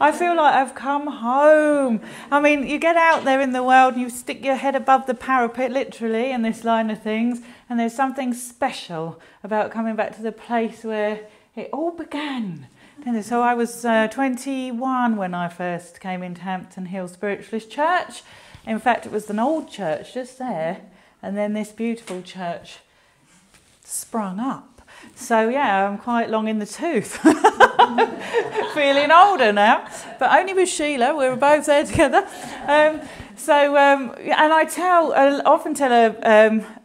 I feel like I've come home. I mean, you get out there in the world and you stick your head above the parapet, literally, in this line of things, and there's something special about coming back to the place where it all began. And so I was 21 when I first came into Hampton Hill Spiritualist Church. In fact, it was an old church just there, and then this beautiful church sprung up. So yeah, I'm quite long in the tooth. Feeling older now, but only with Sheila. We were both there together. And I often tell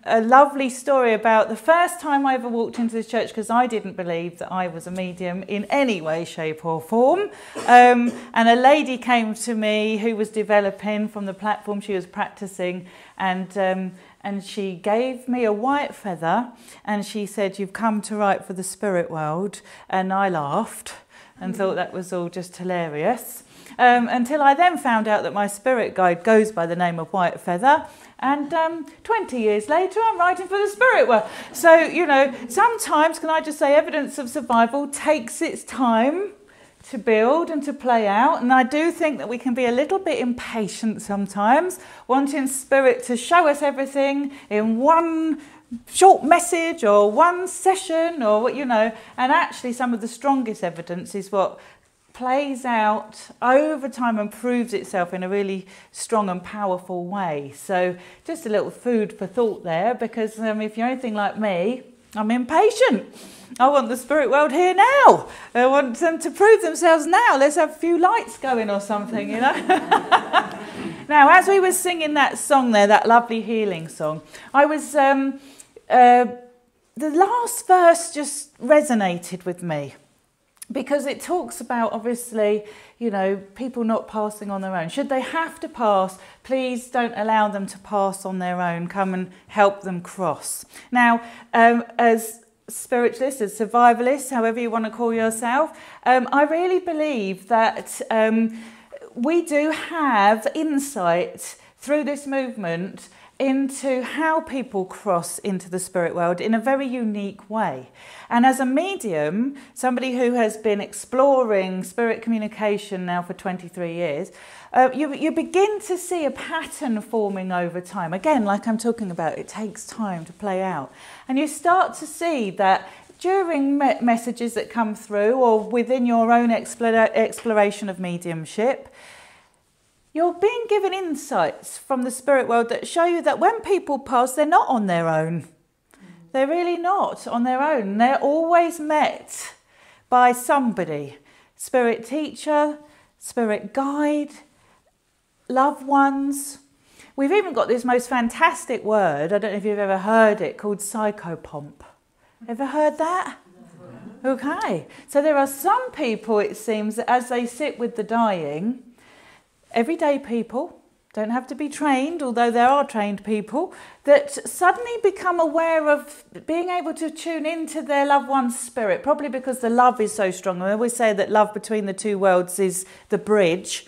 a lovely story about the first time I ever walked into this church, because I didn't believe that I was a medium in any way, shape or form. And a lady came to me who was developing from the platform she was practicing, and she gave me a white feather and she said, "You've come to write for the spirit world." And I laughed and thought that was all just hilarious. Until I then found out that my spirit guide goes by the name of White Feather, and 20 years later I'm writing for the spirit world. So, you know, sometimes, can I just say, evidence of survival takes its time to build and to play out, and I do think that we can be a little bit impatient sometimes, wanting spirit to show us everything in one short message or one session, or what, you know, and actually some of the strongest evidence is what plays out over time and proves itself in a really strong and powerful way. So just a little food for thought there, because if you're anything like me, I'm impatient. I want the spirit world here now. I want them to prove themselves now. Let's have a few lights going or something, you know. Now, as we were singing that song there, that lovely healing song, I was the last verse just resonated with me, because it talks about, obviously, you know, people not passing on their own. Should they have to pass, please don't allow them to pass on their own. Come and help them cross. Now, as spiritualists, as survivalists, however you want to call yourself, I really believe that we do have insight through this movement into how people cross into the spirit world in a very unique way. And as a medium, somebody who has been exploring spirit communication now for 23 years, you begin to see a pattern forming over time. Again, like I'm talking about, it takes time to play out. And you start to see that during messages that come through, or within your own exploration of mediumship, you're being given insights from the spirit world that show you that when people pass, they're not on their own. They're really not on their own. They're always met by somebody. Spirit teacher, spirit guide, loved ones. We've even got this most fantastic word, I don't know if you've ever heard it, called psychopomp. Ever heard that? Okay. So there are some people, it seems, that as they sit with the dying, everyday people, don't have to be trained, although there are trained people, that suddenly become aware of being able to tune into their loved one's spirit, probably because the love is so strong. I always say that love between the two worlds is the bridge.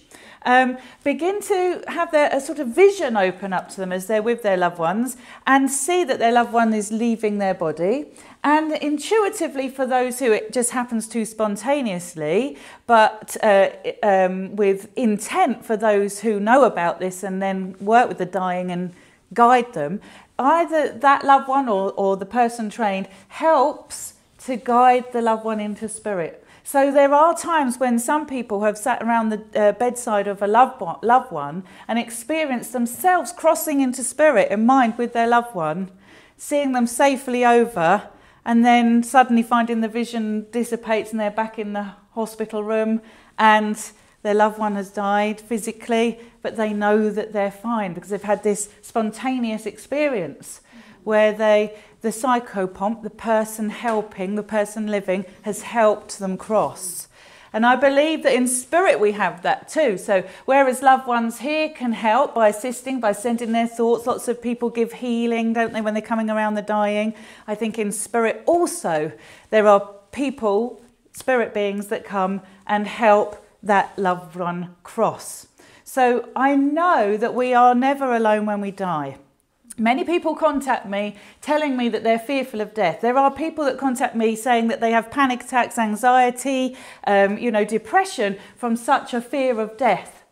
Begin to have a sort of vision open up to them as they're with their loved ones, and see that their loved one is leaving their body. And intuitively, for those who it just happens to spontaneously, but with intent for those who know about this and then work with the dying and guide them, either that loved one or the person trained helps to guide the loved one into spirit. So there are times when some people have sat around the bedside of a loved one and experienced themselves crossing into spirit and mind with their loved one, seeing them safely over, and then suddenly finding the vision dissipates and they're back in the hospital room and their loved one has died physically, but they know that they're fine because they've had this spontaneous experience where the psychopomp, the person helping, the person living, has helped them cross. And I believe that in spirit we have that too. So whereas loved ones here can help by assisting, by sending their thoughts, lots of people give healing, don't they, when they're coming around the dying. I think in spirit also there are people, spirit beings, that come and help that loved one cross. So I know that we are never alone when we die. Many people contact me telling me that they're fearful of death. There are people that contact me saying that they have panic attacks, anxiety, depression from such a fear of death.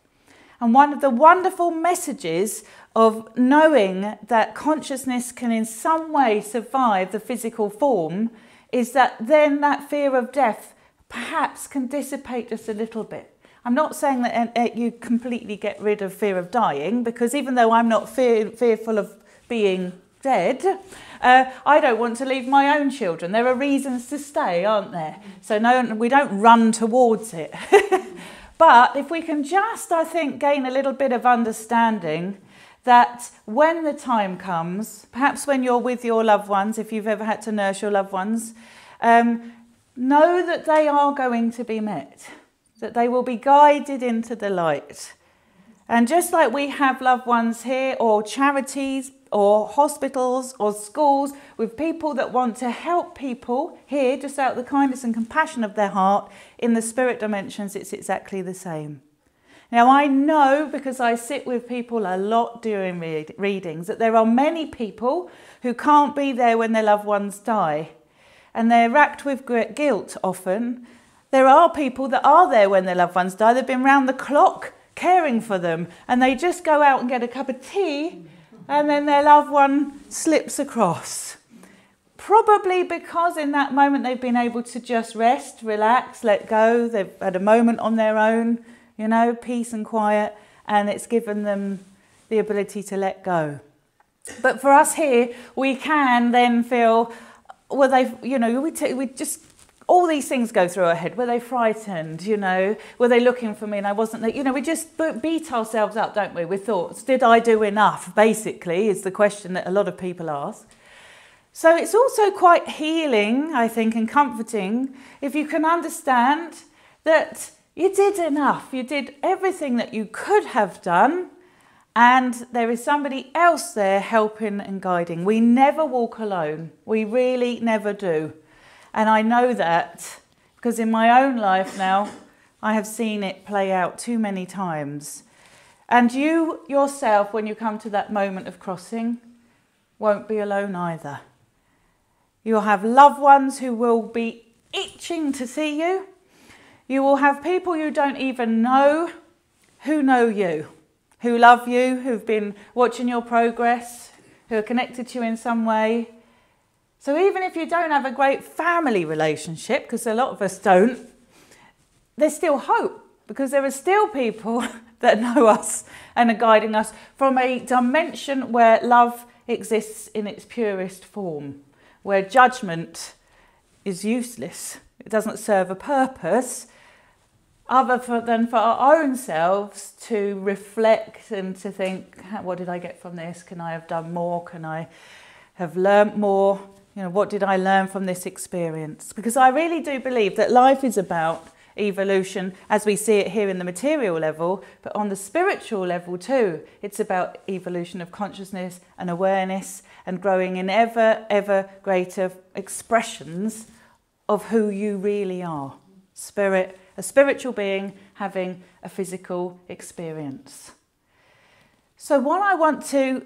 And one of the wonderful messages of knowing that consciousness can in some way survive the physical form is that then that fear of death perhaps can dissipate just a little bit. I'm not saying that you completely get rid of fear of dying, because even though I'm not fearful of being dead, I don't want to leave my own children. There are reasons to stay, aren't there? So no, we don't run towards it. But if we can just, I think, gain a little bit of understanding that when the time comes, perhaps when you're with your loved ones, if you've ever had to nurse your loved ones, know that they are going to be met, that they will be guided into the light. And just like we have loved ones here, or charities, or hospitals, or schools, with people that want to help people here, just out of the kindness and compassion of their heart, in the spirit dimensions, it's exactly the same. Now, I know, because I sit with people a lot during readings, that there are many people who can't be there when their loved ones die. And they're racked with guilt often. There are people that are there when their loved ones die. They've been round the clock caring for them, and they just go out and get a cup of tea, and then their loved one slips across. Probably because in that moment they've been able to just rest, relax, let go. They've had a moment on their own, peace and quiet, and it's given them the ability to let go. But for us here, we can then feel, well, we just, all these things go through our head. Were they frightened? Were they looking for me and I wasn't there? We just beat ourselves up, don't we, with thoughts. Did I do enough, basically, is the question that a lot of people ask. So it's also quite healing, I think, and comforting if you can understand that you did enough. You did everything that you could have done, and there is somebody else there helping and guiding. We never walk alone. We really never do. And I know that because in my own life now, I have seen it play out too many times. And you yourself, when you come to that moment of crossing, won't be alone either. You'll have loved ones who will be itching to see you. You will have people you don't even know who know you, who love you, who've been watching your progress, who are connected to you in some way. So even if you don't have a great family relationship, because a lot of us don't, there's still hope, because there are still people that know us and are guiding us from a dimension where love exists in its purest form, where judgment is useless. It doesn't serve a purpose other than for our own selves to reflect and to think, what did I get from this? Can I have done more? Can I have learnt more? What did I learn from this experience? Because I really do believe that life is about evolution as we see it here in the material level, but on the spiritual level too. It's about evolution of consciousness and awareness and growing in ever greater expressions of who you really are. Spirit, a spiritual being having a physical experience. So what I want to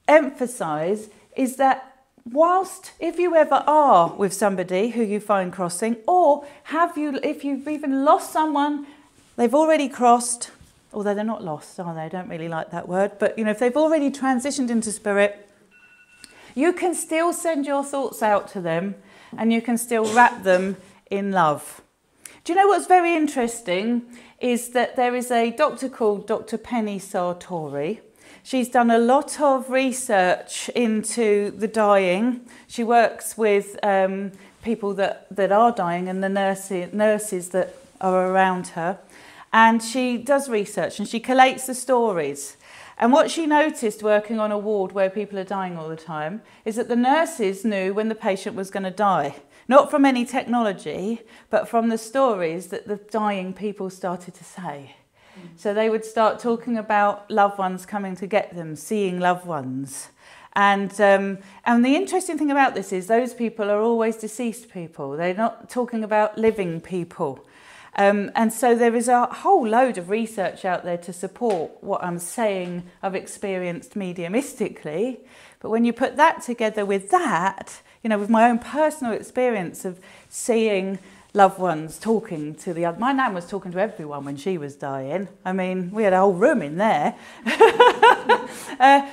emphasize is that whilst, if you ever are with somebody who you find crossing, or if you've even lost someone, they've already crossed, although they're not lost, are they? I don't really like that word, but if they've already transitioned into spirit, you can still send your thoughts out to them, and you can still wrap them in love. Do you know what's very interesting is that there is a doctor called Dr. Penny Sartori. She's done a lot of research into the dying. She works with people that are dying and the nurses that are around her. And she does research and she collates the stories. And what she noticed working on a ward where people are dying all the time is that the nurses knew when the patient was going to die. Not from any technology, but from the stories that the dying people started to say. So they would start talking about loved ones coming to get them, seeing loved ones. And the interesting thing about this is those people are always deceased people. They're not talking about living people. And so there is a whole load of research out there to support what I'm saying I've experienced mediumistically. But when you put that together with that, you know, with my own personal experience of seeing loved ones talking to the other. My nan was talking to everyone when she was dying. I mean, we had a whole room in there.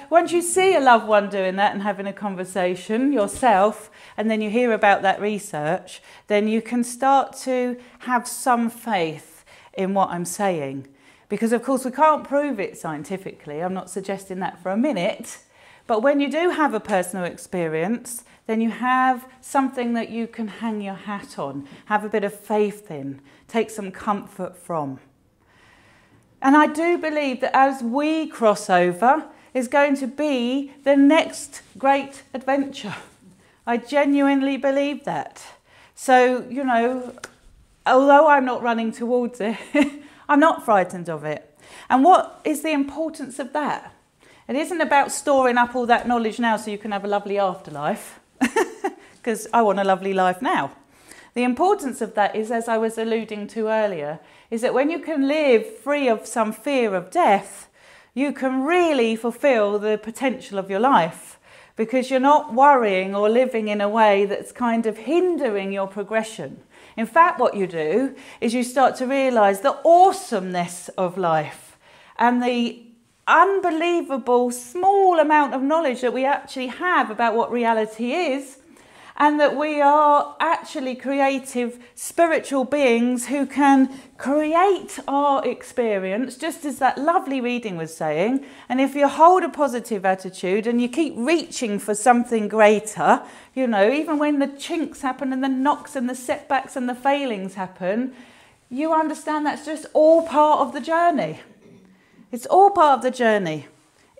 Once you see a loved one doing that and having a conversation yourself, and then you hear about that research, then you can start to have some faith in what I'm saying. Because, of course, we can't prove it scientifically. I'm not suggesting that for a minute. But when you do have a personal experience, then you have something that you can hang your hat on, have a bit of faith in, take some comfort from. And I do believe that as we cross over is going to be the next great adventure. I genuinely believe that. So, you know, although I'm not running towards it, I'm not frightened of it. And what is the importance of that? It isn't about storing up all that knowledge now so you can have a lovely afterlife, because I want a lovely life now. The importance of that is, as I was alluding to earlier, is that when you can live free of some fear of death, you can really fulfill the potential of your life, because you're not worrying or living in a way that's kind of hindering your progression. In fact, what you do is you start to realise the awesomeness of life and the unbelievable small amount of knowledge that we actually have about what reality is, and that we are actually creative spiritual beings who can create our experience, just as that lovely reading was saying. And if you hold a positive attitude and you keep reaching for something greater, you know, even when the chinks happen and the knocks and the setbacks and the failings happen, you understand that's just all part of the journey. It's all part of the journey,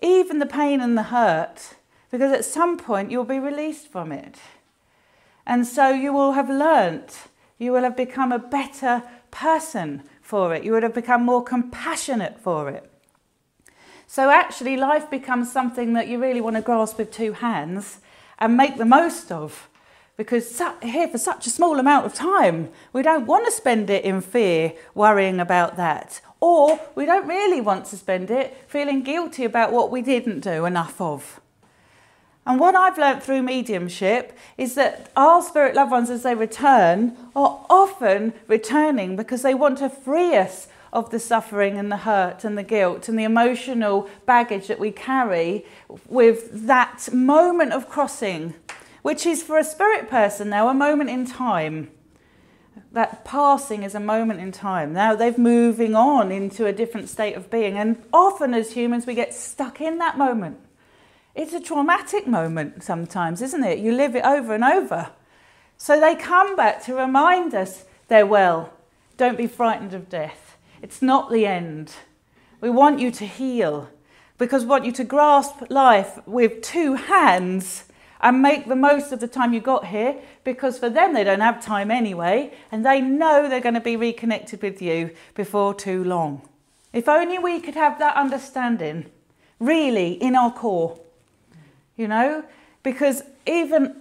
even the pain and the hurt, because at some point you'll be released from it. And so you will have learnt, you will have become a better person for it. You would have become more compassionate for it. So actually life becomes something that you really want to grasp with two hands and make the most of. Because here for such a small amount of time, we don't want to spend it in fear, worrying about that. Or we don't really want to spend it feeling guilty about what we didn't do enough of. And what I've learnt through mediumship is that our spirit loved ones, as they return, are often returning because they want to free us of the suffering and the hurt and the guilt and the emotional baggage that we carry with that moment of crossing, which is for a spirit person now a moment in time. That passing is a moment in time. Now they're moving on into a different state of being, and often as humans we get stuck in that moment. It's a traumatic moment sometimes, isn't it? You live it over and over. So they come back to remind us they're well. Don't be frightened of death. It's not the end. We want you to heal because we want you to grasp life with two hands and make the most of the time you got here, because for them they don't have time anyway, and they know they're going to be reconnected with you before too long. If only we could have that understanding really in our core. You know, because even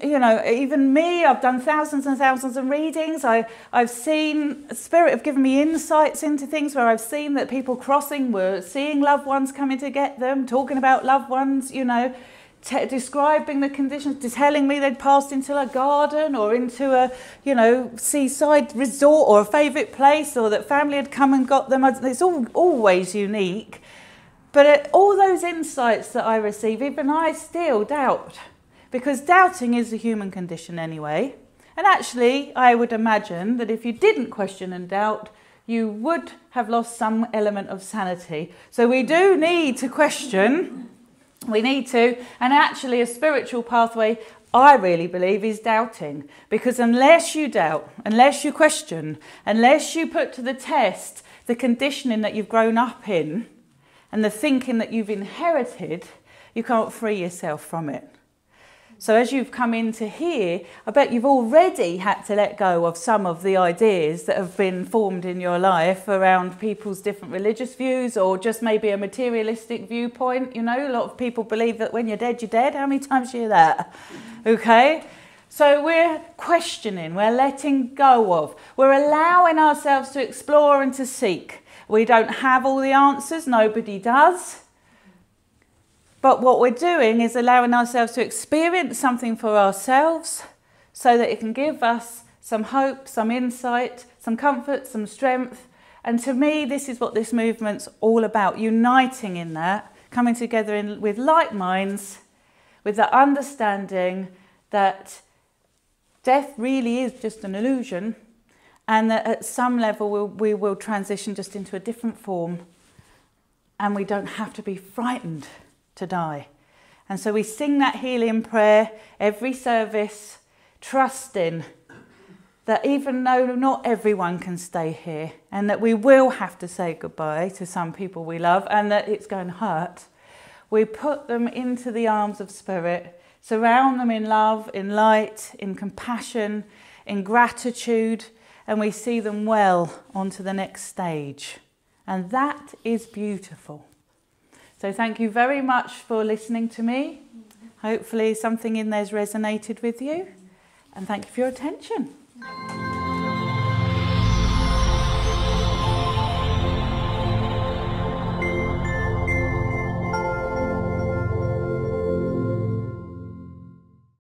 me, I've done thousands and thousands of readings. I've seen, Spirit have given me insights into things where I've seen that people crossing were seeing loved ones coming to get them, talking about loved ones, you know, describing the conditions, telling me they'd passed into a garden or into a, you know, seaside resort or a favourite place, or that family had come and got them. It's always unique. But all those insights that I receive, even I still doubt, because doubting is a human condition anyway. And actually, I would imagine that if you didn't question and doubt, you would have lost some element of sanity. So we do need to question, we need to, and actually a spiritual pathway, I really believe, is doubting. Because unless you doubt, unless you question, unless you put to the test the conditioning that you've grown up in, and the thinking that you've inherited, you can't free yourself from it. So as you've come into here, I bet you've already had to let go of some of the ideas that have been formed in your life around people's different religious views, or just maybe a materialistic viewpoint. You know, a lot of people believe that when you're dead, you're dead. How many times do you hear that? Okay? So we're questioning, we're letting go of, we're allowing ourselves to explore and to seek. We don't have all the answers, nobody does. But what we're doing is allowing ourselves to experience something for ourselves so that it can give us some hope, some insight, some comfort, some strength. And to me, this is what this movement's all about, uniting in that, coming together with like minds, with the understanding that death really is just an illusion, and that at some level we will transition just into a different form, and we don't have to be frightened to die. And so we sing that healing prayer every service, trusting that even though not everyone can stay here, and that we will have to say goodbye to some people we love, and that it's going to hurt, we put them into the arms of Spirit, surround them in love, in light, in compassion, in gratitude, and we see them well onto the next stage. And that is beautiful. So thank you very much for listening to me. Hopefully something in there's resonated with you. And thank you for your attention.